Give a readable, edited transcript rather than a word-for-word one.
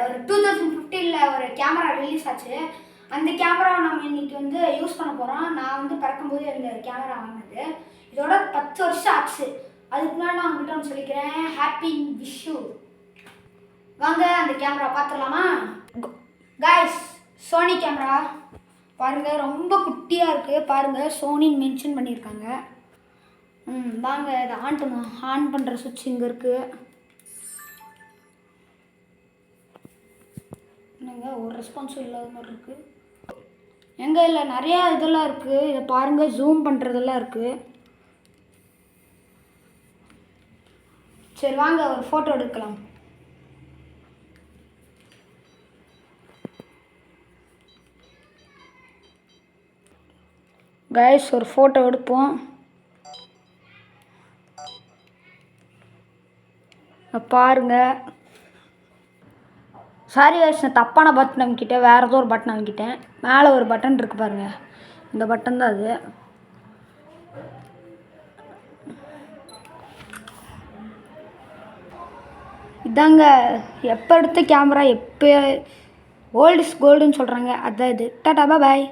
ஒரு 2015 ஒரு camera release ஆச்சு. அந்த கேமராவை நம்ம இன்னைக்கு யூஸ் பண்ண போகிறோம். நான் பிறக்கும்போது இந்த கேமரா வாங்கினது. இதோட 10 வருஷம் ஆச்சு. அதுக்கு முன்னாடி நான் உங்ககிட்ட ஒன்று சொல்லிக்கிறேன், ஹாப்பி விஷு. வாங்க அந்த கேமரா பார்த்துடலாமா? கைஸ், சோனி கேமரா பாருங்கள், ரொம்ப குட்டியாக இருக்குது. பாருங்கள், சோனின்னு மென்ஷன் பண்ணியிருக்காங்க. வாங்க இதை ஆன் பண்ணுவோம். ஆன் பண்ணுற சுவிட்ச் இங்கே இருக்குது. என்னங்க ஒரு ரெஸ்பான்ஸும் இல்லாத மாதிரி இருக்குது. எங்கே இல்லை, நிறையா இதெல்லாம் இருக்குது. இதை பாருங்கள், ஜூம் பண்ணுறதெல்லாம் இருக்குது. சரி வாங்க ஒரு ஃபோட்டோ எடுக்கலாம். கைஸ், ஒரு ஃபோட்டோ எடுப்போம். பாருங்க. சாரி கைஸ், நான் தப்பான பட்டன் அமைக்கிட்டேன். வேறு ஏதோ ஒரு பட்டன் அமைக்கிட்டேன். மேலே ஒரு பட்டன் இருக்குது பாருங்கள், இந்த பட்டன் தான் அது. இதாங்க எப்போ எடுத்த கேமரா. எப்போ ஓல்டு இஸ் கோல்டுன்னு சொல்கிறாங்க, அதுதான் இது. டாடா பாய்.